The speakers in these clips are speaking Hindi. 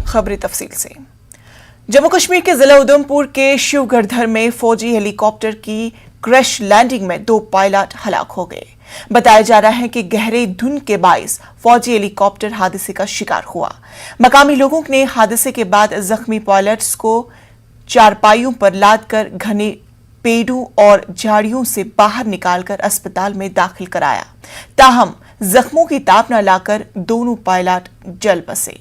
खबरें तफसील से। जम्मू कश्मीर के जिला उधमपुर के शिवगढ़धर में फौजी हेलीकॉप्टर की क्रैश लैंडिंग में 2 पायलट हलाक हो गए। बताया जा रहा है कि गहरे धुंध के बायस फौजी हेलीकॉप्टर हादसे का शिकार हुआ। मकामी लोगों ने हादसे के बाद जख्मी पायलट्स को चारपाइयों पर लादकर घने पेड़ों और झाड़ियों से बाहर निकालकर अस्पताल में दाखिल कराया। ताहम जख्मों की ताप न लाकर दोनों पायलट जल बसे।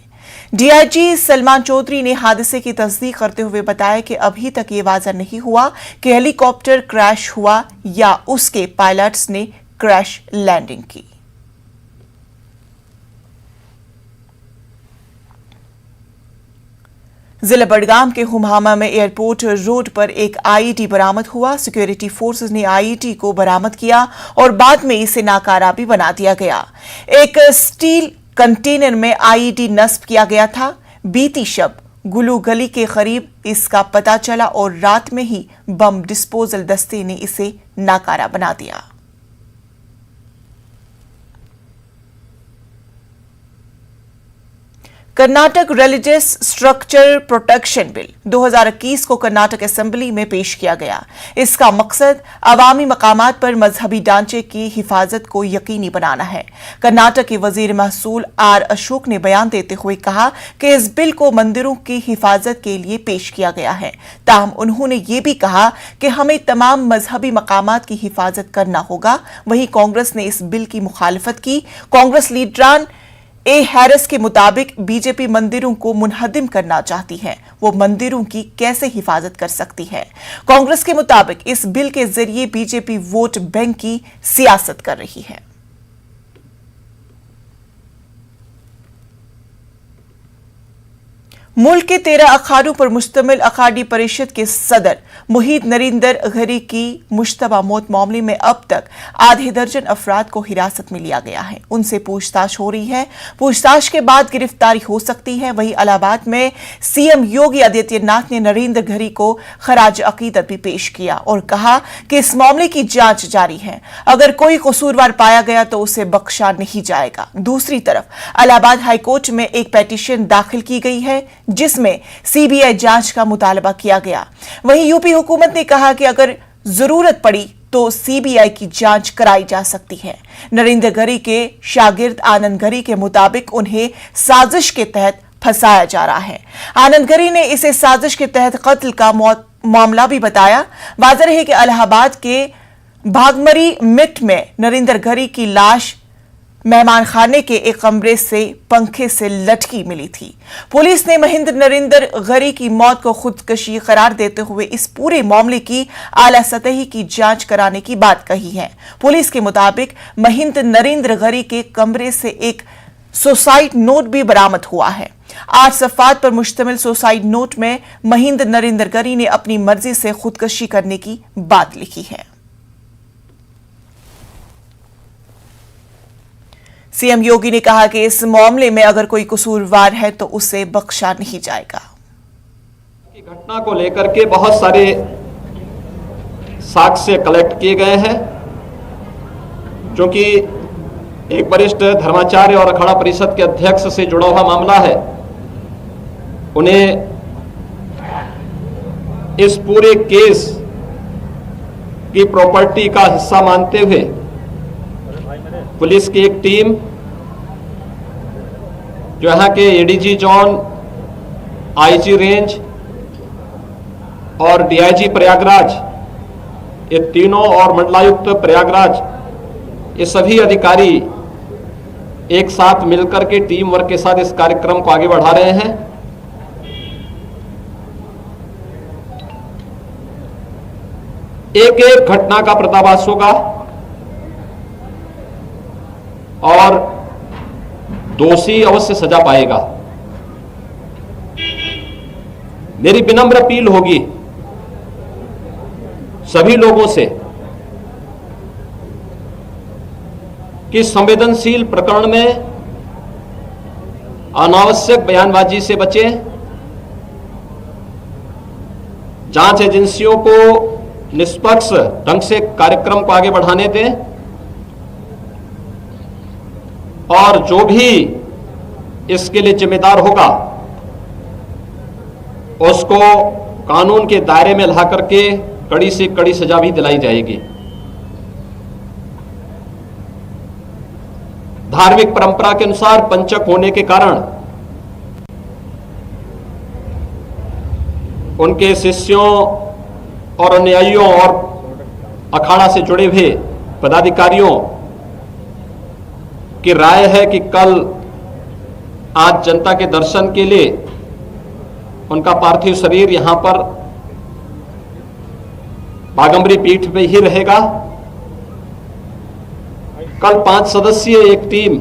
डीआईजी सलमान चौधरी ने हादसे की तस्दीक करते हुए बताया कि अभी तक ये वाज़ह नहीं हुआ कि हेलीकॉप्टर क्रैश हुआ या उसके पायलट्स ने क्रैश लैंडिंग की। जिला बडगाम के हुमामा में एयरपोर्ट रोड पर एक आईईडी बरामद हुआ। सिक्योरिटी फोर्सेस ने आईईडी को बरामद किया और बाद में इसे नाकारा भी बना दिया गया। एक स्टील कंटेनर में आईईडी नस्ब किया गया था। बीती शब गुलू गली के करीब इसका पता चला और रात में ही बम डिस्पोजल दस्ते ने इसे नाकारा बना दिया। Karnataka religious structure protection bill 2021 को कर्नाटक असेंबली में पेश किया गया। इसका मकसद अवामी मकामात पर मजहबी ढांचे की हिफाजत को यकीनी बनाना है। कर्नाटक के वजीर महसूल आर अशोक ने बयान देते हुए कहा कि इस बिल को मंदिरों की हिफाजत के लिए पेश किया गया है। ताहम उन्होंने ये भी कहा कि हमें तमाम मजहबी मकामात की हिफाजत करना होगा। वहीं कांग्रेस ने इस बिल की मुखालफत की। कांग्रेस लीडरान ए हैरिस के मुताबिक बीजेपी मंदिरों को मुनहदिम करना चाहती है। वो मंदिरों की कैसे हिफाजत कर सकती है? कांग्रेस के मुताबिक इस बिल के जरिए बीजेपी वोट बैंक की सियासत कर रही है। मुल्क के 13 अखाड़ों पर मुश्तमिल अखाड़ी परिषद के सदर मुहीद नरिंदर घरी की मुश्तबा मौत मामले में अब तक आधे दर्जन अफराद को हिरासत में लिया गया है। उनसे पूछताछ हो रही है। पूछताछ के बाद गिरफ्तारी हो सकती है। वहीं इलाहाबाद में सीएम योगी आदित्यनाथ ने नरेंद्र घरी को खराज अकीदत भी पेश किया और कहा कि इस मामले की जांच जारी है। अगर कोई कसूरवार पाया गया तो उसे बख्शा नहीं जाएगा। दूसरी तरफ इलाहाबाद हाईकोर्ट में एक पिटीशन दाखिल की गई है जिसमें सीबीआई जांच का मुतालबा किया गया। वहीं यूपी हुकूमत ने कहा कि अगर जरूरत पड़ी तो सीबीआई की जांच कराई जा सकती है। नरेंद्र घरी के शागिर्द आनंद घरी के मुताबिक उन्हें साजिश के तहत फंसाया जा रहा है। आनंद घरी ने इसे साजिश के तहत कत्ल का मामला भी बताया। वाज़ेह है कि इलाहाबाद के भागमरी मिट में नरेंद्र घरी की लाश मेहमान खाने के एक कमरे से पंखे से लटकी मिली थी। पुलिस ने महिंद्र नरेंद्र घरी की मौत को खुदकशी करार देते हुए इस पूरे मामले की आला सतही की जांच कराने की बात कही है। पुलिस के मुताबिक महिंद्र नरेंद्र घरी के कमरे से एक सुसाइड नोट भी बरामद हुआ है। 8 सफ़ात पर मुश्तमिल सुसाइड नोट में महिंद्र नरेंद्र घरी ने अपनी मर्जी से खुदकशी करने की बात लिखी है। सीएम योगी ने कहा कि इस मामले में अगर कोई कसूरवार है तो उसे बख्शा नहीं जाएगा। घटना को लेकर के बहुत सारे साक्ष्य कलेक्ट किए गए हैं। क्योंकि एक वरिष्ठ धर्माचार्य और अखाड़ा परिषद के अध्यक्ष से जुड़ा हुआ मामला है, उन्हें इस पूरे केस की प्रॉपर्टी का हिस्सा मानते हुए पुलिस की एक टीम जो यहाँ के एडीजी जोन, आईजी रेंज और डीआईजी प्रयागराज, ये तीनों और मंडलायुक्त प्रयागराज, ये सभी अधिकारी एक साथ मिलकर के टीम वर्क के साथ इस कार्यक्रम को आगे बढ़ा रहे हैं। एक एक घटना का पर्दाफाश होगा और दोषी अवश्य सजा पाएगा। मेरी विनम्र अपील होगी सभी लोगों से कि संवेदनशील प्रकरण में अनावश्यक बयानबाजी से बचें। जांच एजेंसियों को निष्पक्ष ढंग से कार्यक्रम को आगे बढ़ाने दें और जो भी इसके लिए जिम्मेदार होगा उसको कानून के दायरे में ला करके कड़ी से कड़ी सजा भी दिलाई जाएगी। धार्मिक परंपरा के अनुसार पंचक होने के कारण उनके शिष्यों और अनुयायियों और अखाड़ा से जुड़े हुए पदाधिकारियों की राय है कि कल आज जनता के दर्शन के लिए उनका पार्थिव शरीर यहां पर बागंबरी पीठ पे ही रहेगा। कल 5 सदस्यीय एक टीम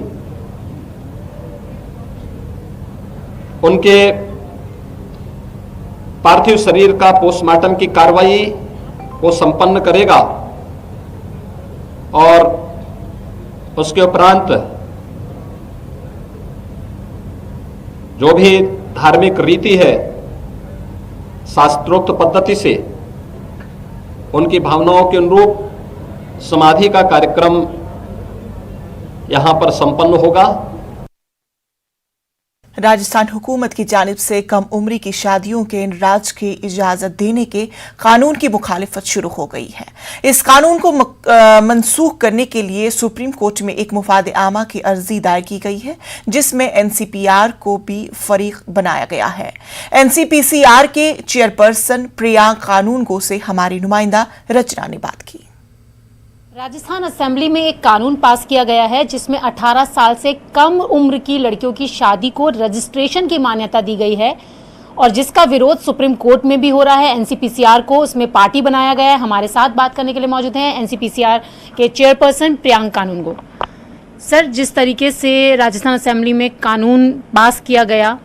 उनके पार्थिव शरीर का पोस्टमार्टम की कार्रवाई को संपन्न करेगा और उसके उपरांत जो भी धार्मिक रीति है शास्त्रोक्त पद्धति से उनकी भावनाओं के अनुरूप समाधि का कार्यक्रम यहां पर संपन्न होगा। राजस्थान हुकूमत की जानिब से कम उम्री की शादियों के इंदराज की इजाजत देने के कानून की मुखालिफत शुरू हो गई है। इस कानून को मनसूख करने के लिए सुप्रीम कोर्ट में एक मुफाद आमा की अर्जी दायर की गई है, जिसमें एनसीपीआर को भी फरीक बनाया गया है। एनसीपीसीआर के चेयरपर्सन प्रियांक कानूनगो से हमारी नुमाइंदा रचना ने बात की। राजस्थान असेंबली में एक कानून पास किया गया है जिसमें 18 साल से कम उम्र की लड़कियों की शादी को रजिस्ट्रेशन की मान्यता दी गई है और जिसका विरोध सुप्रीम कोर्ट में भी हो रहा है। एनसीपीसीआर को उसमें पार्टी बनाया गया है। हमारे साथ बात करने के लिए मौजूद हैं एनसीपीसीआर के चेयरपर्सन प्रियांक कानूनगो। सर, जिस तरीके से राजस्थान असेंबली में कानून पास किया गया,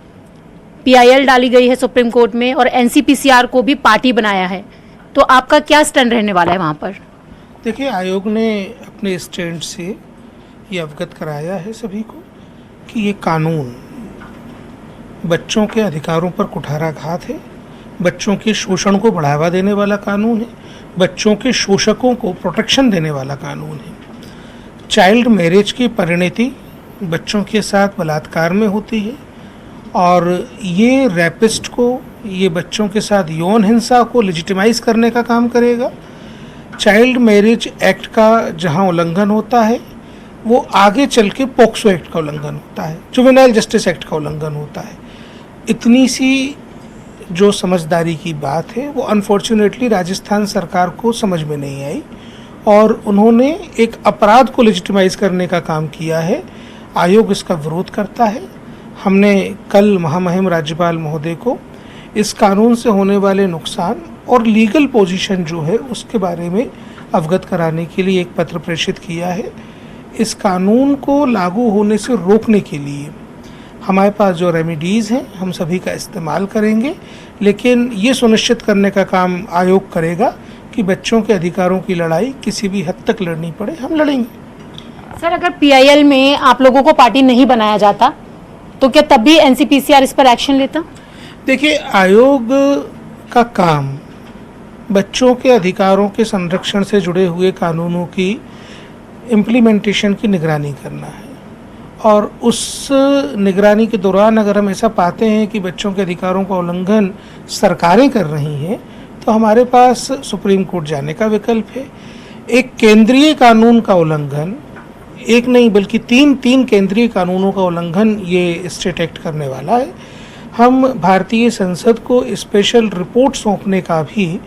पीआईएल डाली गई है सुप्रीम कोर्ट में और एनसीपीसीआर को भी पार्टी बनाया है, तो आपका क्या स्टैंड रहने वाला है वहाँ पर? देखिए, आयोग ने अपने स्टैंड से ये अवगत कराया है सभी को कि ये कानून बच्चों के अधिकारों पर कुठाराघात है, बच्चों के शोषण को बढ़ावा देने वाला कानून है, बच्चों के शोषकों को प्रोटेक्शन देने वाला कानून है। चाइल्ड मैरिज की परिणति बच्चों के साथ बलात्कार में होती है और ये रैपिस्ट को, ये बच्चों के साथ यौन हिंसा को लेजिटिमाइज करने का काम करेगा। चाइल्ड मैरिज एक्ट का जहां उल्लंघन होता है वो आगे चल के पॉक्सो एक्ट का उल्लंघन होता है, जुवेनाइल जस्टिस एक्ट का उल्लंघन होता है। इतनी सी जो समझदारी की बात है वो अनफॉर्चुनेटली राजस्थान सरकार को समझ में नहीं आई और उन्होंने एक अपराध को लेजिटिमाइज करने का काम किया है। आयोग इसका विरोध करता है। हमने कल महामहिम राज्यपाल महोदय को इस कानून से होने वाले नुकसान और लीगल पोजीशन जो है उसके बारे में अवगत कराने के लिए एक पत्र प्रेषित किया है। इस कानून को लागू होने से रोकने के लिए हमारे पास जो रेमेडीज़ हैं हम सभी का इस्तेमाल करेंगे, लेकिन ये सुनिश्चित करने का काम आयोग करेगा कि बच्चों के अधिकारों की लड़ाई किसी भी हद तक लड़नी पड़े, हम लड़ेंगे। सर, अगर पीआईएल में आप लोगों को पार्टी नहीं बनाया जाता तो क्या तब भी एनसीपीसीआर इस पर एक्शन लेता? देखिए, आयोग का काम बच्चों के अधिकारों के संरक्षण से जुड़े हुए कानूनों की इम्प्लीमेंटेशन की निगरानी करना है और उस निगरानी के दौरान अगर हम ऐसा पाते हैं कि बच्चों के अधिकारों का उल्लंघन सरकारें कर रही हैं तो हमारे पास सुप्रीम कोर्ट जाने का विकल्प है। एक केंद्रीय कानून का उल्लंघन, एक नहीं बल्कि तीन केंद्रीय कानूनों का उल्लंघन ये स्टेट एक्ट करने वाला है। हम भारतीय संसद को स्पेशल रिपोर्ट सौंपने का भी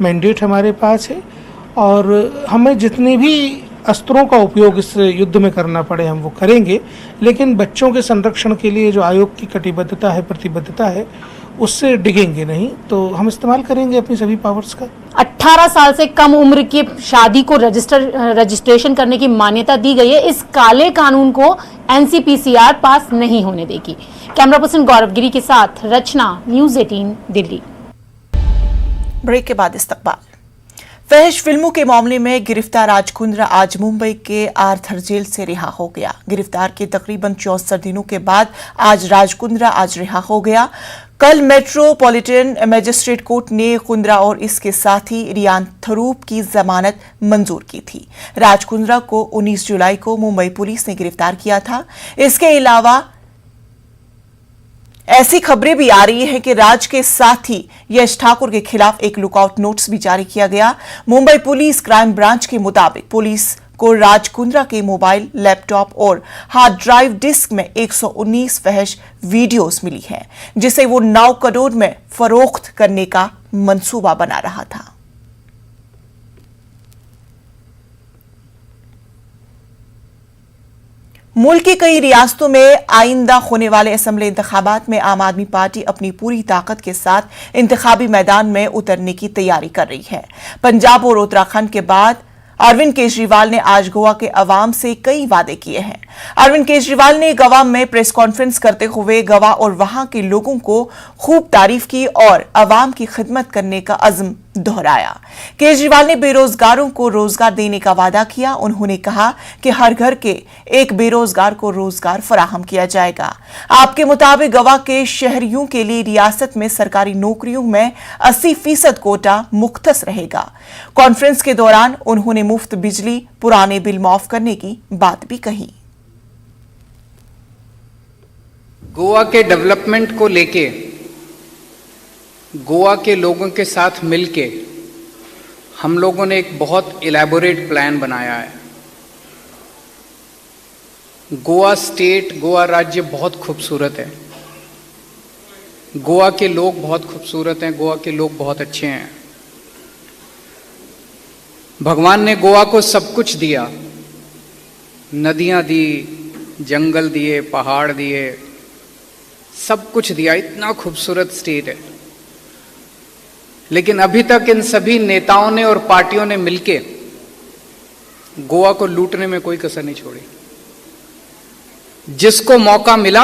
मैंडेट हमारे पास है और हमें जितने भी अस्त्रों का उपयोग इस युद्ध में करना पड़े हम वो करेंगे, लेकिन बच्चों के संरक्षण के लिए जो आयोग की कटिबद्धता है, प्रतिबद्धता है, उससे डिगेंगे नहीं। तो हम इस्तेमाल करेंगे अपनी सभी पावर्स का। 18 साल से कम उम्र की शादी को रजिस्ट्रेशन करने की मान्यता दी गई है। इस काले कानून को एनसीपीसीआर पास नहीं होने देगी। कैमरा पर्सन गौरव गिरी के साथ रचना, न्यूज़ 18 दिल्ली। ब्रेक के बाद इस्तकबाल। फहश फिल्मों के मामले में गिरफ्तार राज कुंद्रा आज मुंबई के आर्थर जेल से रिहा हो गया। गिरफ्तार के तकरीबन 64 दिनों के बाद आज राज कुंद्रा आज रिहा हो गया। कल मेट्रोपॉलिटन मजिस्ट्रेट कोर्ट ने कुंद्रा और इसके साथी रियान थरूप की जमानत मंजूर की थी। राज कुंद्रा को 19 जुलाई को मुंबई पुलिस ने गिरफ्तार किया था। इसके अलावा ऐसी खबरें भी आ रही हैं कि राज के साथ ही यश ठाकुर के खिलाफ एक लुकआउट नोटिस भी जारी किया गया। मुंबई पुलिस क्राइम ब्रांच के मुताबिक पुलिस को राज कुंद्रा के मोबाइल, लैपटॉप और हार्ड ड्राइव डिस्क में 119 फहश वीडियोस मिली है, जिसे वो 9 करोड़ में फरोख्त करने का मंसूबा बना रहा था। मुल्क की कई रियासतों में आइंदा होने वाले असेंबली इंतखाबात में आम आदमी पार्टी अपनी पूरी ताकत के साथ इंतखाबी मैदान में उतरने की तैयारी कर रही है। पंजाब और उत्तराखंड के बाद अरविंद केजरीवाल ने आज गोवा के अवाम से कई वादे किए हैं। अरविंद केजरीवाल ने गोवा में प्रेस कॉन्फ्रेंस करते हुए गोवा और वहां के लोगों को खूब तारीफ की और अवाम की खिदमत करने का अज़्म दोहराया। केजरीवाल ने बेरोजगारों को रोजगार देने का वादा किया। उन्होंने कहा कि हर घर के एक बेरोजगार को रोजगार फराहम किया जाएगा। आपके मुताबिक गोवा के शहरियों के लिए रियासत में सरकारी नौकरियों में 80% कोटा मुख्तस रहेगा। कॉन्फ्रेंस के दौरान उन्होंने मुफ्त बिजली, पुराने बिल माफ करने की बात भी कही। गोवा के डेवलपमेंट को लेके गोवा के लोगों के साथ मिलके हम लोगों ने एक बहुत इलैबोरेट प्लान बनाया है। गोवा स्टेट, गोवा राज्य बहुत खूबसूरत है। गोवा के लोग बहुत खूबसूरत हैं। गोवा के लोग बहुत अच्छे हैं। भगवान ने गोवा को सब कुछ दिया, नदियां दी, जंगल दिए, पहाड़ दिए, सब कुछ दिया। इतना खूबसूरत स्टेट है। लेकिन अभी तक इन सभी नेताओं ने और पार्टियों ने मिलके गोवा को लूटने में कोई कसर नहीं छोड़ी। जिसको मौका मिला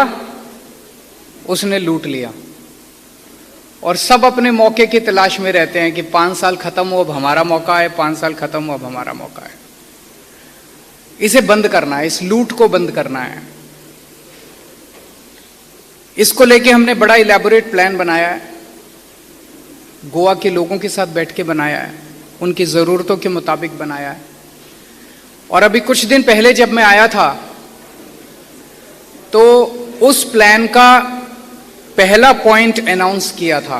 उसने लूट लिया और सब अपने मौके की तलाश में रहते हैं कि 5 साल खत्म हो, अब हमारा मौका है, 5 साल खत्म हो, अब हमारा मौका है। इसे बंद करना है, इस लूट को बंद करना है। इसको लेके हमने बड़ा इलैबोरेट प्लान बनाया है। गोवा के लोगों के साथ बैठ के बनाया है, उनकी ज़रूरतों के मुताबिक बनाया है। और अभी कुछ दिन पहले जब मैं आया था तो उस प्लान का पहला पॉइंट अनाउंस किया था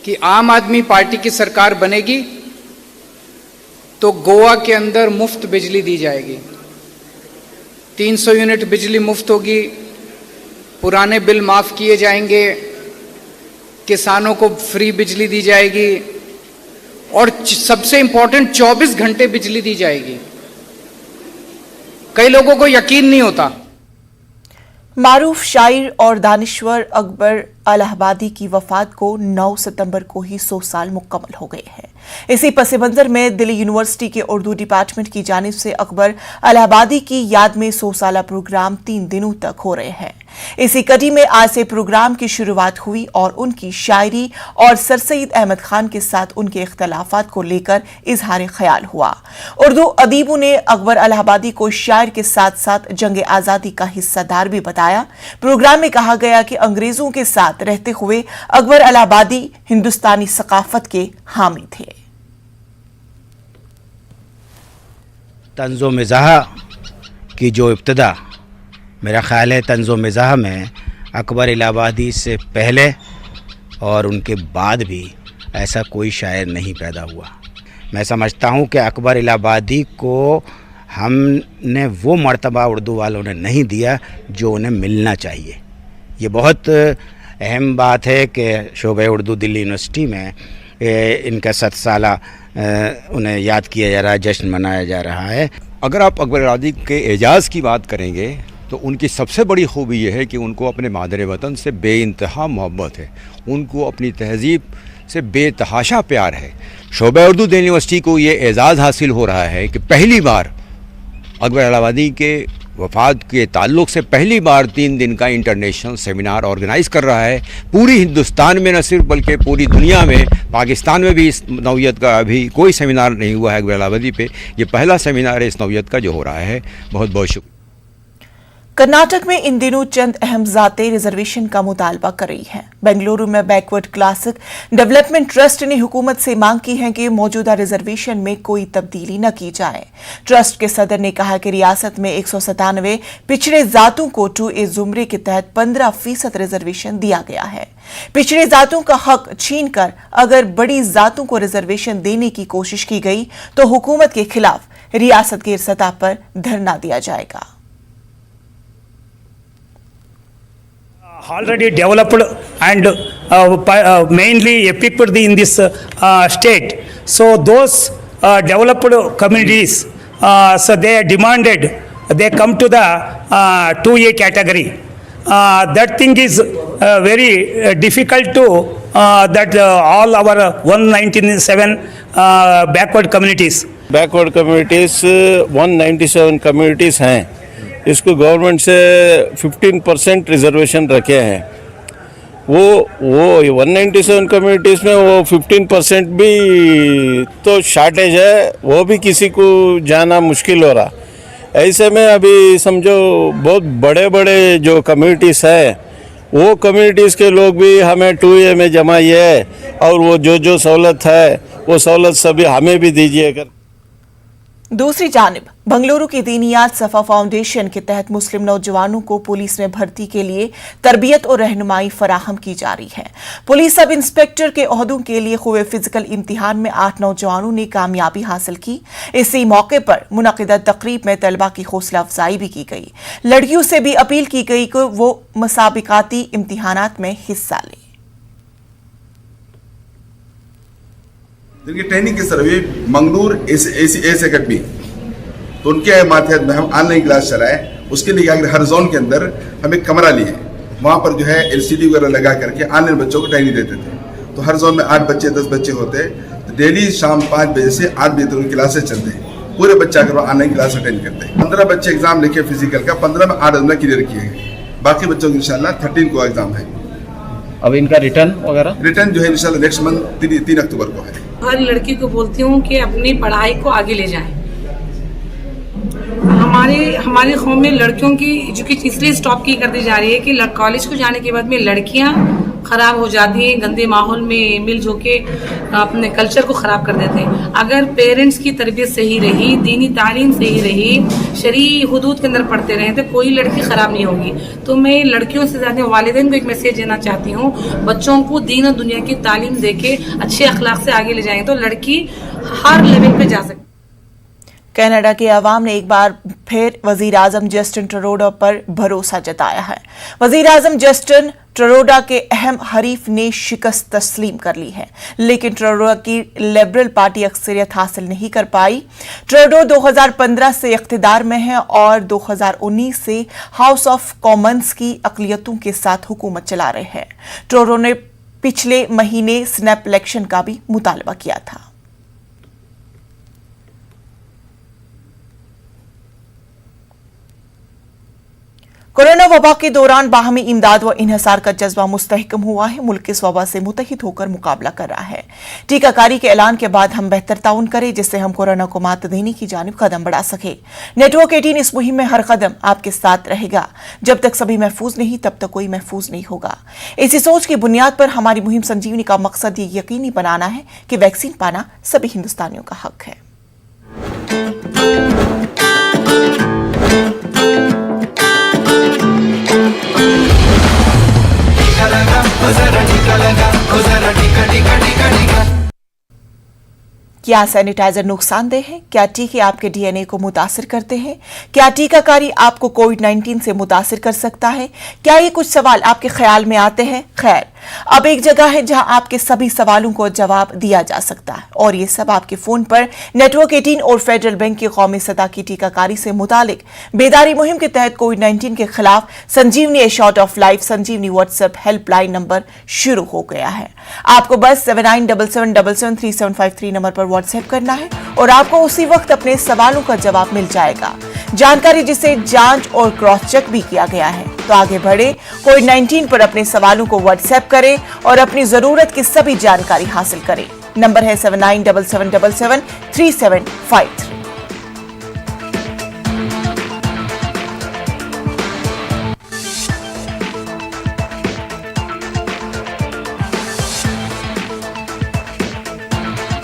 कि आम आदमी पार्टी की सरकार बनेगी तो गोवा के अंदर मुफ्त बिजली दी जाएगी। 300 यूनिट बिजली मुफ्त होगी, पुराने बिल माफ किए जाएंगे, किसानों को फ्री बिजली दी जाएगी और सबसे इंपॉर्टेंट 24 घंटे बिजली दी जाएगी। कई लोगों को यकीन नहीं होता। मारूफ शायर और दानिश्वर अकबर अलाहाबादी की वफात को 9 सितंबर को ही 100 साल मुकम्मल हो गए हैं। इसी पस मंजर में दिल्ली यूनिवर्सिटी के उर्दू डिपार्टमेंट की जानिब से अकबर अलाहाबादी की याद में 100 साला प्रोग्राम 3 दिनों तक हो रहे हैं। इसी कड़ी में आज से प्रोग्राम की शुरुआत हुई और उनकी शायरी और सर सईद अहमद खान के साथ उनके इख्तलाफात को लेकर इजहार ख्याल हुआ। उर्दू अदीबों ने अकबर अलाहाबादी को शायर के साथ साथ जंग आज़ादी का हिस्सादार भी बताया। प्रोग्राम में कहा गया कि अंग्रेजों के साथ रहते हुए अकबर अलाहाबादी हिंदुस्तानी सकाफत के हामी थे। तंज़ो मिज़ाह की जो इब्तिदा, मेरा ख्याल है तंज़ो मिज़ाह में अकबर इलाहाबादी से पहले और उनके बाद भी ऐसा कोई शायर नहीं पैदा हुआ। मैं समझता हूँ कि अकबर इलाहाबादी को हमने वो मर्तबा उर्दू वालों ने नहीं दिया जो उन्हें मिलना चाहिए। ये बहुत अहम बात है कि शोबे उर्दू दिल्ली यूनिवर्सिटी में इनका 7 साला उन्हें याद किया जा रहा है, जश्न मनाया जा रहा है। अगर आप अकबर इलाहाबादी के एजाज़ की बात करेंगे तो उनकी सबसे बड़ी खूबी यह है कि उनको अपने मादर वतन से बेइंतहा मोहब्बत है, उनको अपनी तहज़ीब से बेतहाशा प्यार है। शोबा उर्दू दिल्ली यूनिवर्सिटी को ये एजाज़ हासिल हो रहा है कि पहली बार अकबर इलाहाबादी के वफ़ात के ताल्लुक़ से पहली बार 3 दिन का इंटरनेशनल सेमिनार ऑर्गेनाइज़ कर रहा है। पूरी हिंदुस्तान में न सिर्फ बल्कि पूरी दुनिया में, पाकिस्तान में भी इस नौइयत का अभी कोई सेमिनार नहीं हुआ है अकबर इलाहाबादी पे। ये पहला सेमिनार है इस नौइयत का जो हो रहा है। बहुत बहुत शुक्रिया। कर्नाटक में इन दिनों चंद अहम ज़ातें रिजर्वेशन का मुतालबा कर रही हैं। बेंगलुरु में बैकवर्ड क्लासिक डेवलपमेंट ट्रस्ट ने हुकूमत से मांग की है कि मौजूदा रिजर्वेशन में कोई तब्दीली न की जाए। ट्रस्ट के सदर ने कहा कि रियासत में 197 पिछड़े जातों को 2A जुमरे के तहत 15% रिजर्वेशन दिया गया है। पिछड़े जातों का हक छीनकर अगर बड़ी जातों को रिजर्वेशन देने की कोशिश की गई तो हुकूमत के खिलाफ रियासत की सतह पर धरना दिया जाएगा। Already developed and mainly equipped in this state. So those developed communities, so they demanded, they come to the 2A category. That thing is very difficult to that all our 197 backward communities. Backward communities 197 communities हैं, इसको गवर्नमेंट से 15% रिजर्वेशन रखे हैं। वो 197 कम्युनिटीज़ में वो 15% भी तो शॉर्टेज है, वो भी किसी को जाना मुश्किल हो रहा। ऐसे में अभी समझो बहुत बड़े बड़े जो कम्युनिटीज़ है वो कम्युनिटीज़ के लोग भी हमें 2A में जमाइए और वो जो सहूलत है वो सहूलत सभी हमें भी दीजिए। दूसरी जानिब बंगलुरु की दीनियात सफा फाउंडेशन के तहत मुस्लिम नौजवानों को पुलिस में भर्ती के लिए तरबियत और रहनुमाई फराहम की जा रही है। पुलिस सब इंस्पेक्टर के ओहदों के लिए हुए फिजिकल इम्तिहान में 8 नौजवानों ने कामयाबी हासिल की। इसी मौके पर मुनक़िदा तकरीब में तलबा की हौसला अफजाई भी की गई। लड़कियों से भी अपील की गई कि वो मुसाबिकाती इम्तिहानात में हिस्सा लें। जिनकी ट्रेनिंग किस तरह हुई, मंगलूर एस एकेडमी, तो उनके माध्यम में हम ऑनलाइन क्लास चलाए। उसके लिए हर जोन के अंदर हम एक कमरा लिए, वहाँ पर जो है LCD वगैरह लगा करके ऑनलाइन बच्चों को ट्रेनिंग देते थे। तो हर जोन में 8 बच्चे 10 बच्चे होते, तो डेली शाम 5 बजे से 8 बजे तक उनकी क्लासेस चलते हैं। पूरे बच्चे अगर ऑनलाइन क्लास अटेंड करते हैं। 15 बच्चे एग्जाम लिखे फिजिकल का, 15 में 8 हमने क्लियर किए हैं। बाकी बच्चों को इंशाल्लाह 13 को एग्जाम है। अब इनका रिटर्न वगैरह रिटर्न जो है इंशाल्लाह नेक्स्ट मंथ 3 अक्टूबर को है। हर लड़की को बोलती हूँ कि अपनी पढ़ाई को आगे ले जाएं। हमारे कौम में लड़कियों की एजुकेशन इसलिए स्टॉप की कर दी जा रही है कि कॉलेज को जाने के बाद में लड़कियां खराब हो जाती हैं, गंदे माहौल में मिल जो के अपने कल्चर को ख़राब कर देते हैं। अगर पेरेंट्स की तरबियत सही रही, दीनी तालीम सही रही, शरई हुदूद के अंदर पढ़ते रहे तो कोई लड़की ख़राब नहीं होगी। तो मैं लड़कियों से ज़्यादा वालिदैन को एक मैसेज देना चाहती हूँ, बच्चों को दीन और दुनिया की तालीम दे के अच्छे अखलाक से आगे ले जाएंगे तो लड़की हर लेवल पे जा सकती है। कनाडा के अवाम ने एक बार फिर वजीर आजम जस्टिन ट्रूडो पर भरोसा जताया है। वजीर आजम जस्टिन ट्रूडो के अहम हरीफ ने शिकस्त तस्लीम कर ली है, लेकिन ट्रूडो की लिबरल पार्टी अक्सरियत हासिल नहीं कर पाई। ट्रूडो 2015 से इख्तिदार में है और 2019 से हाउस ऑफ कॉमन्स की अक़लियतों के साथ हुकूमत चला रहे हैं। ट्रूडो ने पिछले महीने स्नैप इलेक्शन का भी मुतालबा किया था। कोरोना वबा के दौरान बाहमी इमदाद व इन्हसार का जज्बा मुस्तहकम हुआ है। मुल्क इस वबा से मुतहिद होकर मुकाबला कर रहा है। टीकाकारी के ऐलान के बाद हम बेहतर ताउन करें जिससे हम कोरोना को मात देने की जानिब कदम बढ़ा सके। नेटवर्क 18 इस मुहिम में हर कदम आपके साथ रहेगा। जब तक सभी महफूज नहीं तब तक कोई महफूज नहीं होगा। इसी सोच की बुनियाद पर हमारी मुहिम संजीवनी का मकसद ये यकीनी बनाना है कि वैक्सीन पाना सभी हिंदुस्तानियों का हक है। क्या सैनिटाइजर नुकसानदेह है? क्या टीके आपके डीएनए को मुतासिर करते हैं? क्या टीकाकारी आपको कोविड-19 से मुतासिर कर सकता है? क्या ये कुछ सवाल आपके ख्याल में आते हैं? खैर, अब एक जगह है जहां आपके सभी सवालों को जवाब दिया जा सकता है और ये सब आपके फोन पर नेटवर्क 18 और फेडरल बैंक की कौमी सतह की टीकाकारी से मुतालिक बेदारी मुहिम के तहत कोविड-19 के खिलाफ Sanjeevani a shot of life Sanjeevani WhatsApp helpline number शुरू हो गया है। आपको बस 7977773753 नंबर पर व्हाट्सएप करना है और आपको उसी वक्त अपने सवालों का जवाब मिल जाएगा। जानकारी जिसे जांच और क्रॉस चेक भी किया गया है। तो आगे बढ़े, कोविड-19 पर अपने सवालों को व्हाट्सएप करें और अपनी जरूरत की सभी जानकारी हासिल करें। नंबर है 7977773753।